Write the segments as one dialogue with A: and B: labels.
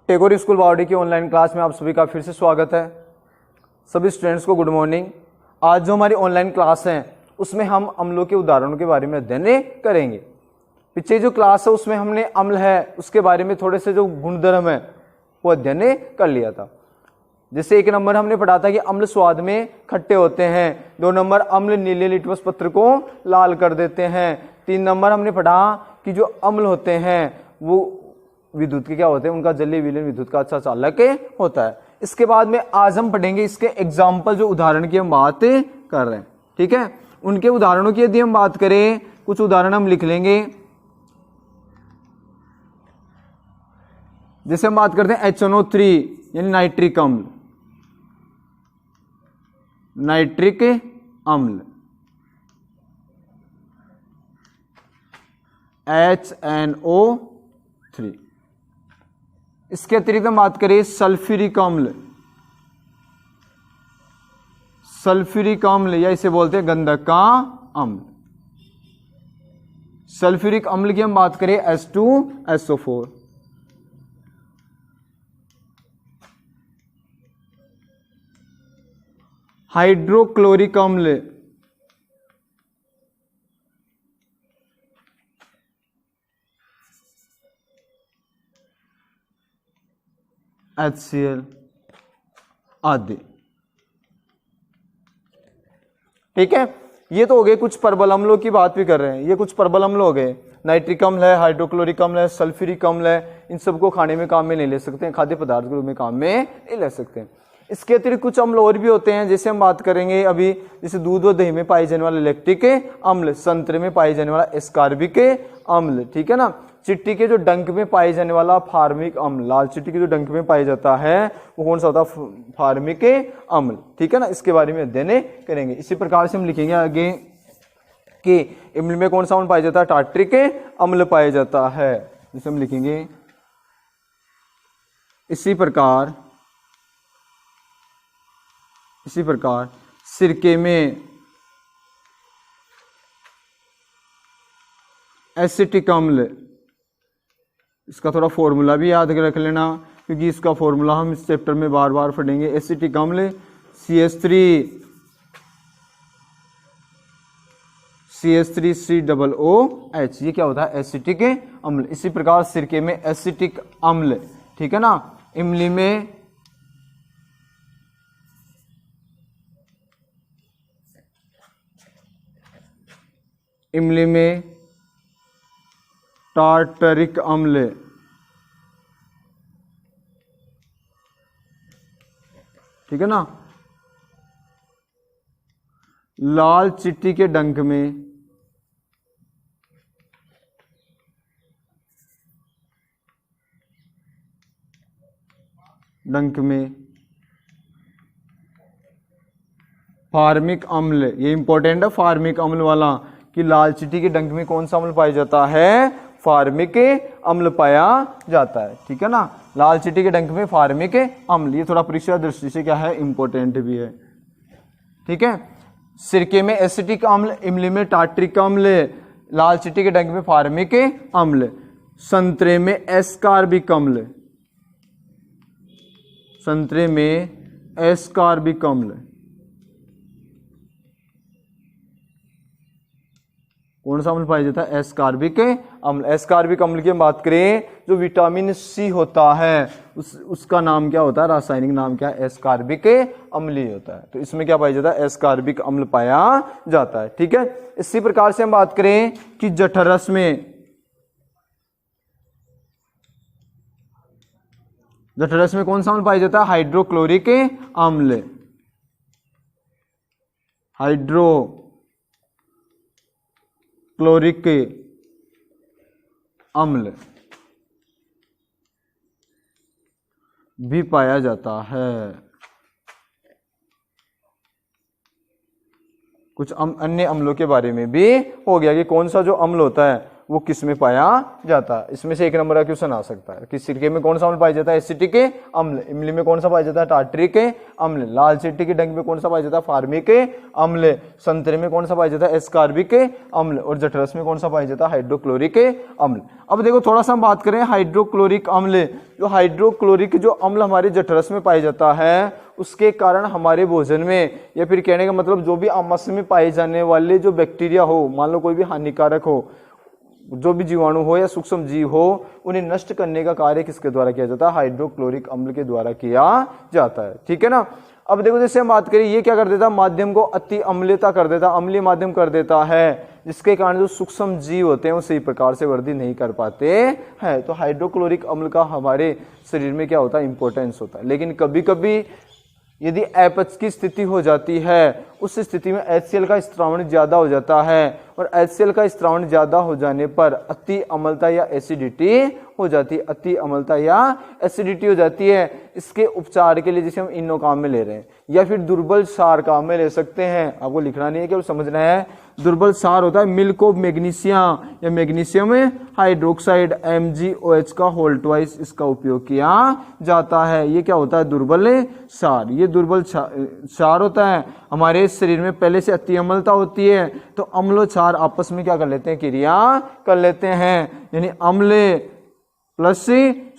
A: Tagore school बावड़ी की online class में आप सभी का फिर से स्वागत है। सभी स्टूडेंट्स को गुड मॉर्निंग। आज जो हमारी ऑनलाइन क्लास है उसमें हम अम्लों के उदाहरणों के बारे में अध्ययन करेंगे। पीछे जो क्लास है उसमें हमने अम्ल है उसके बारे में थोड़े से जो गुणधर्म है वो अध्ययन कर लिया था। जैसे 1 नंबर हमने पढ़ा था कि अम्ल स्वाद में खट्टे होते हैं। 2 नंबर अम्ल नीले लिटमस पत्र को लाल कर देते हैं। 3 नंबर हमने पढ़ा कि जो अम्ल होते हैं वो विद्युत के क्या होते हैं, उनका जलीय विलयन विद्युत का अच्छा चालक होता है। इसके बाद में आज हम पढ़ेंगे इसके एग्जाम्पल, जो उदाहरण की हम बात कर रहे हैं, ठीक है। उनके उदाहरणों की यदि हम बात करें, कुछ उदाहरण हम लिख लेंगे। जैसे हम बात करते हैं HNO3 यानी नाइट्रिक अम्ल, नाइट्रिक अम्ल, HNO3। इसके अतिरिक्त हम बात करें सल्फ्यूरिक अम्ल, सल्फ्यूरिक अम्ल या इसे बोलते हैं गंधक का अम्ल। सल्फ्यूरिक अम्ल की हम बात करें H2SO4। हाइड्रोक्लोरिक अम्ल, HCl आदि, ठीक है। ये तो हो गए कुछ प्रबल अम्लों की बात भी कर रहे हैं। ये कुछ प्रबल अम्ल हो गए। नाइट्रिक अम्ल है, हाइड्रोक्लोरिक अम्ल है, सल्फ्यूरिक अम्ल है। इन सबको खाने में काम में नहीं ले सकते हैं, खाद्य पदार्थ के रूप में काम में नहीं ले सकते हैं। इसके अतिरिक्त कुछ अम्ल और भी होते हैं, जैसे हम बात करेंगे अभी, जैसे दूध व दही में पाए जाने वाले लैक्टिक अम्ल, संतरे में पाए जाने वाला एस्कार्बिक अम्ल, ठीक है ना। चिट्टी के जो डंक में पाए जाने वाला फार्मिक अम्ल, लाल चिट्टी के जो डंक में पाया जाता है वो कौन सा होता है, फार्मिक अम्ल, ठीक है ना। इसके बारे में अध्ययन करेंगे। इसी प्रकार से हम लिखेंगे आगे कि इम्ल में कौन सा अम्ल पाया जाता है, टार्ट्रिक अम्ल पाया जाता है, जिसे हम लिखेंगे। इसी प्रकार सिरके में एसिटिक अम्ल, इसका थोड़ा फॉर्मूला भी याद रख लेना क्योंकि इसका फॉर्मूला हम इस चैप्टर में बार बार पढ़ेंगे। एसिटिक अम्ल CH3COOH, ये क्या होता है, एसिटिक अम्ल। इसी प्रकार सिरके में एसिटिक अम्ल, ठीक है ना। इमली में टार्टरिक अम्ल, ठीक है ना। लाल चिट्टी के डंक में फार्मिक अम्ल, ये इंपॉर्टेंट है फार्मिक अम्ल वाला, कि लाल चिट्टी के डंक में कौन सा अम्ल पाया जाता है, फार्मिक अम्ल पाया जाता है, ठीक है ना। लाल चिट्टी के डंक में फार्मिक अम्ल, ये थोड़ा परीक्षा दृष्टि से क्या है, इंपॉर्टेंट भी है, ठीक है। सिरके में एसिटिक अम्ल, इमली में टार्ट्रिक अम्ल, लाल चिट्टी के डंक में फार्मिक अम्ल। संतरे में एस्कार्बिक अम्ल, संतरे में एस्कार्बिक अम्ल, कौन सा अम्ल पाया जाता है, एस्कार्बिक अम्ल। एस्कार्बिक अम्ल की हम बात करें, जो विटामिन सी होता है उसका नाम क्या होता है, रासायनिक नाम क्या है, एस्कार्बिक अम्ल ही होता है। तो इसमें क्या पाया जाता है, एस्कार्बिक अम्ल पाया जाता है, ठीक है। इसी प्रकार से हम बात करें कि जठरस में कौन सा अम्ल पाया जाता है, हाइड्रोक्लोरिक अम्ल, हाइड्रोक्लोरिक अम्ल भी पाया जाता है। कुछ अन्य अम्लों के बारे में भी हो गया कि कौन सा जो अम्ल होता है वो किस में पाया जाता है। इसमें से 1 नंबर का क्वेश्चन आ सकता है कि सिरके में कौन सा अम्ल पाया जाता है, एसिटिक अम्ल। इमली में कौन सा पाया जाता है, टार्ट्रिक अम्ल। लाल चींटी की डंक में कौन सा पाया जाता है, फार्मिक अम्ल। संतरे में कौन सा पाया जाता है, एस्कार्बिक अम्ल। और जठरस में कौन सा पाया जाता है, हाइड्रोक्लोरिक अम्ल। अब देखो थोड़ा सा हम बात करें हाइड्रोक्लोरिक अम्ल। जो हाइड्रोक्लोरिक जो अम्ल हमारे जठरस में पाया जाता है, उसके कारण हमारे भोजन में, या फिर कहने का मतलब जो भी आमाशय में पाए जाने वाले जो बैक्टीरिया हो, मान लो कोई भी हानिकारक हो, जो भी जीवाणु हो या सूक्ष्म जीव हो, उन्हें नष्ट करने का कार्य किसके द्वारा किया जाता है, हाइड्रोक्लोरिक अम्ल के द्वारा किया जाता है। ठीक है ना। अब देखो जैसे हम बात करें, ये क्या कर देता है, माध्यम को अति अम्लता कर देता, अम्लीय माध्यम कर देता है, जिसके कारण जो सूक्ष्म जीव होते हैं वो सही प्रकार से वृद्धि नहीं कर पाते हैं। तो हाइड्रोक्लोरिक अम्ल का हमारे शरीर में क्या होता है, इंपॉर्टेंस होता है। लेकिन कभी कभी यदि अपच की स्थिति हो जाती है, उस स्थिति में HCl का स्त्रावण ज्यादा हो जाता है, और HCl का स्त्रावण ज्यादा हो जाने पर अति अम्लता या एसिडिटी हो जाती है, अति अम्लता या एसिडिटी हो जाती है। इसके उपचार के लिए जैसे हम इनो काम में ले रहे हैं, या फिर दुर्बल सार काम में ले सकते हैं। आपको लिखना नहीं है, केवल समझना है। दुर्बल सार होता है मिल्क ऑफ मैग्नीशियम या मैग्नीशियम हाइड्रोक्साइड MgOH का होल ट्वाइस, इसका उपयोग किया जाता है। ये क्या होता है, दुर्बल सार। ये दुर्बल सार होता है। हमारे शरीर में पहले से अति अम्लता होती है, तो अम्ल क्षार आपस में क्या कर लेते हैं, क्रिया कर लेते हैं, यानी अम्ल प्लस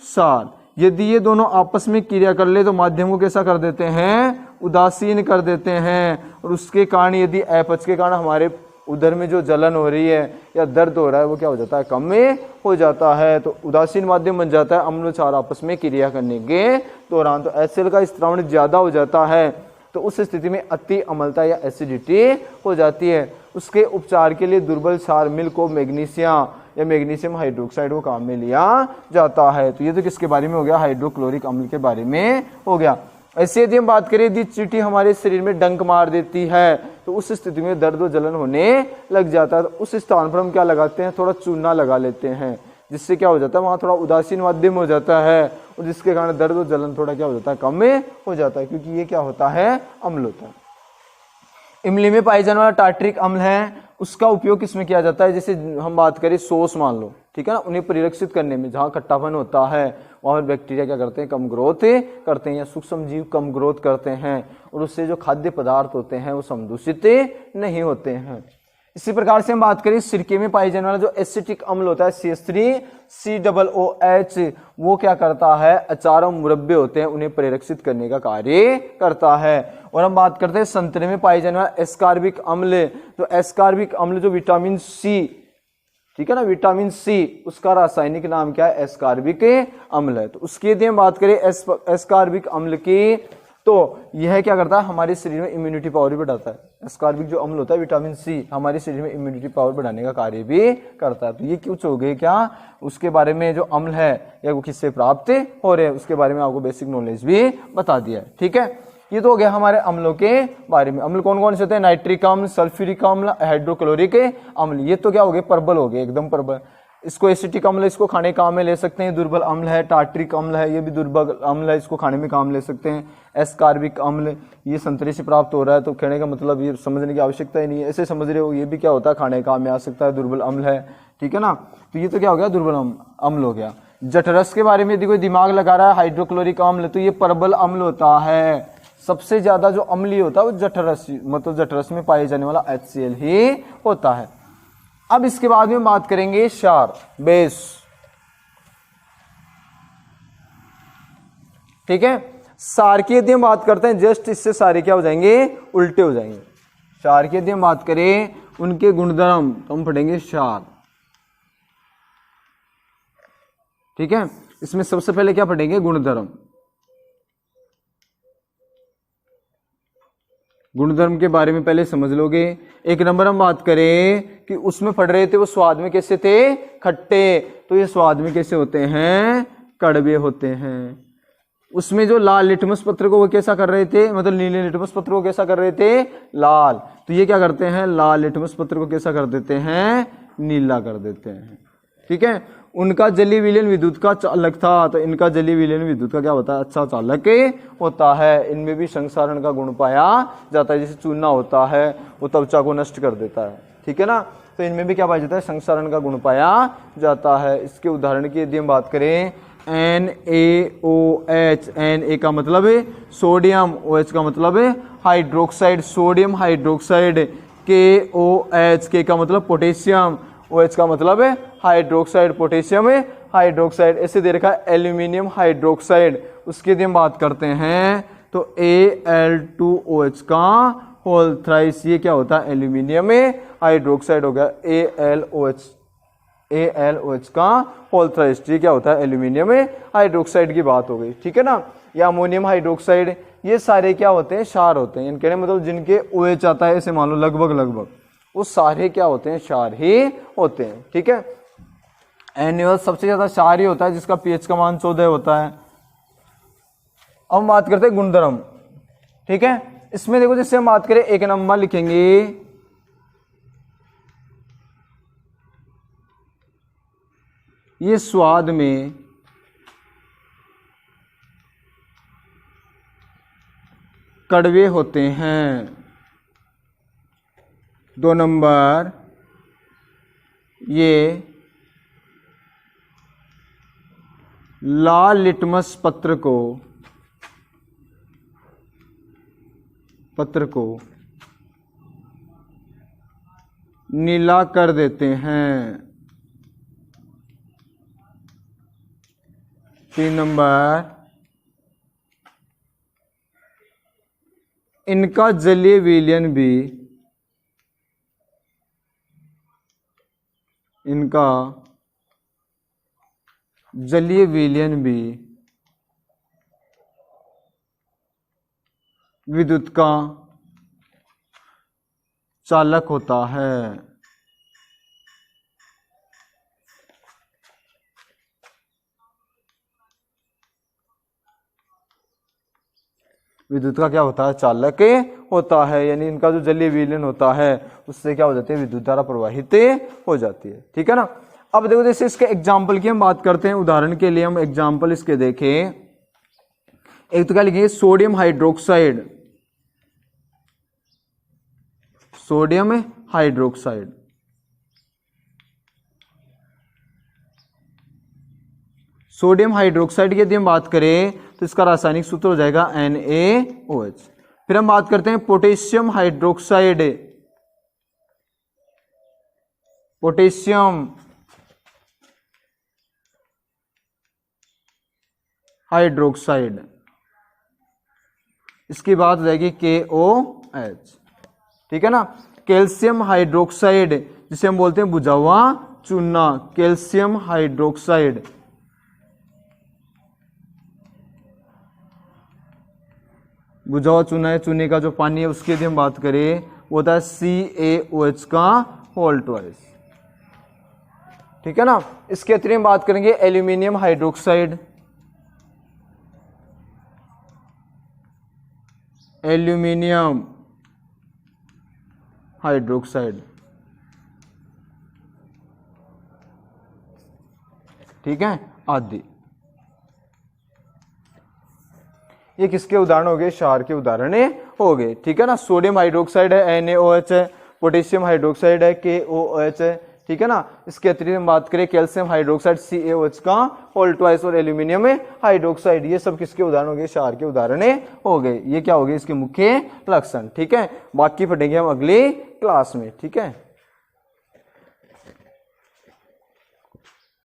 A: सार। यदि ये दोनों आपस में क्रिया कर ले तो माध्यम को कैसा कर देते हैं, उदासीन कर देते हैं। और उसके कारण यदि अपच के कारण हमारे उदर में जो जलन हो रही है या दर्द हो रहा है, वो क्या हो जाता है, कम में हो जाता है। तो उदासीन माध्यम बन जाता है अम्ल क्षार आपस में क्रिया करने के दौरान। तो HCl का स्त्रावण ज्यादा हो जाता है, तो उस स्थिति में अति अम्लता या एसिडिटी हो जाती है। उसके उपचार के लिए दुर्बल सार मिल्क ऑफ मैग्नीशियम या मैग्नीशियम हाइड्रोक्साइड को काम में लिया जाता है। तो ये तो किसके बारे में हो गया, हाइड्रोक्लोरिक अम्ल के बारे में हो गया। ऐसे यदि हम बात करें, यदि चींटी हमारे शरीर में डंक मार देती है, तो उस स्थिति में दर्द और जलन होने लग जाता है। तो उस स्थान पर हम क्या लगाते हैं, थोड़ा चूना लगा लेते हैं, जिससे क्या हो जाता है, वहां थोड़ा उदासीन माध्यम हो जाता है, और जिसके कारण दर्द और जलन थोड़ा क्या हो जाता है, कम में हो जाता है, क्योंकि ये क्या होता है, अम्ल होता है। इमली में पाए जाने वाला टार्ट्रिक अम्ल है, उसका उपयोग किसमें किया जाता है, जैसे हम बात करें सॉस मान लो, ठीक है ना, उन्हें परिरक्षित करने में, जहाँ खट्टापन होता है वहाँ पर बैक्टीरिया क्या करते हैं, कम ग्रोथ करते हैं, या सूक्ष्म जीव कम ग्रोथ करते हैं, और उससे जो खाद्य पदार्थ होते हैं वो समदूषित नहीं होते हैं। इसी प्रकार से हम बात करें, सिरके में पाए जाने वाला जो एसिटिक अम्ल होता है CH3COOH, वो क्या करता है, अचार और मुरब्बे होते हैं उन्हें परिरक्षित करने का कार्य करता है। और हम बात करते हैं संतरे में पाए जाने वाला एस्कार्बिक अम्ल, तो एस्कार्बिक अम्ल जो विटामिन C, ठीक है ना, विटामिन C, उसका रासायनिक नाम क्या है, एस्कार्बिक अम्ल है। तो उसकी यदि हम बात करें एस्कार्बिक अम्ल की, तो यह क्या करता है, हमारे शरीर में इम्यूनिटी पावर भी बढ़ाता है। एस्कार्बिक जो अम्ल होता है विटामिन C, हमारे शरीर में इम्यूनिटी पावर बढ़ाने का कार्य भी करता है। तो ये कुछ हो गए क्या, उसके बारे में जो अम्ल है या वो किससे प्राप्त हो रहे हैं, उसके बारे में आपको बेसिक नॉलेज भी बता दिया है। ठीक है, ये तो हो गया हमारे अम्लों के बारे में। अम्ल कौन कौन से होते हैं, नाइट्रिक अम्ल, सल्फ्यूरिक अम्ल, हाइड्रोक्लोरिक अम्ल। ये तो क्या हो गए, प्रबल हो गए, एकदम प्रबल। इसको एसिटिक अम्ल, इसको खाने काम में ले सकते हैं, दुर्बल अम्ल है। टार्ट्रिक अम्ल है, ये भी दुर्बल अम्ल है, इसको खाने में काम ले सकते हैं। एस्कार्बिक अम्ल, ये संतरे से प्राप्त हो रहा है, तो कहने का मतलब ये समझने की आवश्यकता ही नहीं है, ऐसे समझ रहे हो, ये भी क्या होता है, खाने काम में आ सकता है, दुर्बल अम्ल है। ठीक है ना, तो ये तो क्या हो गया, दुर्बल अम्ल हो गया। जठरस के बारे में यदि कोई दिमाग लगा रहा है, हाइड्रोक्लोरिक अम्ल, तो ये प्रबल अम्ल होता है। सबसे ज्यादा जो अम्लीय होता है वो जठरस, मतलब जठरस में पाए जाने वाला HCl ही होता है। अब इसके बाद में बात करेंगे क्षार, बेस। ठीक है, क्षार की यदि हम बात करते हैं, जस्ट इससे सारे क्या हो जाएंगे, उल्टे हो जाएंगे। क्षार की यदि हम बात करें, उनके गुणधर्म, तो हम पढ़ेंगे क्षार। ठीक है, इसमें सबसे पहले क्या पढ़ेंगे, गुणधर्म। गुणधर्म के बारे में पहले समझ लोगे। एक नंबर हम बात करें कि उसमें पढ़ रहे थे वो स्वाद में कैसे थे, खट्टे, तो ये स्वाद में कैसे होते हैं, कड़वे होते हैं। उसमें जो लाल लिटमस पत्र को वो कैसा कर रहे थे, मतलब नीले लिटमस पत्र को कैसा कर रहे थे, लाल, तो ये क्या करते हैं, लाल लिटमस पत्र को कैसा कर देते हैं, नीला कर देते हैं। ठीक है, उनका जलीय विलयन विद्युत का चालक था, तो इनका जलीय विलयन विद्युत का क्या होता है, अच्छा चालक होता है। इनमें भी संसारण का गुण पाया जाता है, जैसे चूना होता है वो त्वचा को नष्ट कर देता है। ठीक है ना, तो इनमें भी क्या पाया जाता है, संक्षारण का गुण पाया जाता है। इसके उदाहरण की यदि हम बात करें, NaOH, Na का मतलब है सोडियम, OH का मतलब है hydroxide, sodium hydroxide, KOH, K का मतलब पोटेशियम, OH का मतलब है हाइड्रोक्साइड, पोटेशियम है हाइड्रोक्साइड। ऐसे दे रखा है एल्यूमिनियम हाइड्रोक्साइड, उसकी यदि हम बात करते हैं तो Al2OH का होल थ्राइस, ये क्या होता है, एल्यूमिनियम हाइड्रोक्साइड हो गया, AlOH का होल थ्राइस, ये क्या होता है, एल्यूमिनियम हाइड्रोक्साइड की बात हो गई, ठीक है ना। या अमोनियम हाइड्रोक्साइड, ये सारे क्या होते हैं, क्षार होते हैं। इनके मतलब जिनके OH आता है, ऐसे मान लो लगभग वो सारे क्या होते हैं, क्षार ही होते हैं, ठीक है। NaOH सबसे ज्यादा क्षार ही होता है, जिसका pH का मान 14 होता है। अब हम बात करते हैं गुणधर्म, ठीक है। इसमें देखो, जैसे हम बात करें, एक नंबर लिखेंगे ये स्वाद में कड़वे होते हैं। 2 नंबर, ये लाल लिटमस पत्र को नीला कर देते हैं। 3 नंबर, इनका जलीय विलयन भी विद्युत का चालक होता है। विद्युत का क्या होता है, चालक होता है, यानी इनका जो जलीय विलयन होता है उससे क्या हो जाती है, विद्युत धारा प्रवाहित हो जाती है, ठीक है ना। अब देखो, जैसे इसके एग्जाम्पल की हम बात करते हैं, उदाहरण के लिए हम एग्जाम्पल इसके देखें। एक तो क्या लिखेंगे, sodium hydroxide, sodium hydroxide, sodium hydroxide की यदि हम बात करें तो इसका रासायनिक सूत्र हो जाएगा NaOH। फिर हम बात करते हैं पोटेशियम हाइड्रोक्साइड, पोटेशियम हाइड्रोक्साइड, इसकी बात हो जाएगी KOH, ठीक है ना। कैल्शियम हाइड्रोक्साइड, जिसे हम बोलते हैं बुझा हुआ चूना, कैल्शियम हाइड्रोक्साइड, बुझा हुआ चूना है, चूने का जो पानी है उसकी यदि हम बात करें वो होता है CaOH का होल ट्वाइस, ठीक है ना। इसके अतिरिक्त हम बात करेंगे एल्यूमिनियम हाइड्रोक्साइड, एल्यूमिनियम हाइड्रोक्साइड, ठीक है, आदि। ये किसके उदाहरण हो गए, क्षार के उदाहरण हो गए, ठीक है ना। सोडियम हाइड्रोक्साइड है NaOH है, पोटेशियम हाइड्रोक्साइड है KOH है, ठीक है ना। इसके अतिरिक्त हम बात करें कैल्शियम हाइड्रोक्साइड CaOH का होल ट्वाइस और एल्यूमिनियम हाइड्रोक्साइड, ये सब किसके उदाहरण हो गए, क्षार के उदाहरण हो गए। ये क्या हो गए, इसके मुख्य लक्षण, ठीक है। बाकी पढ़ेंगे हम अगली क्लास में, ठीक है।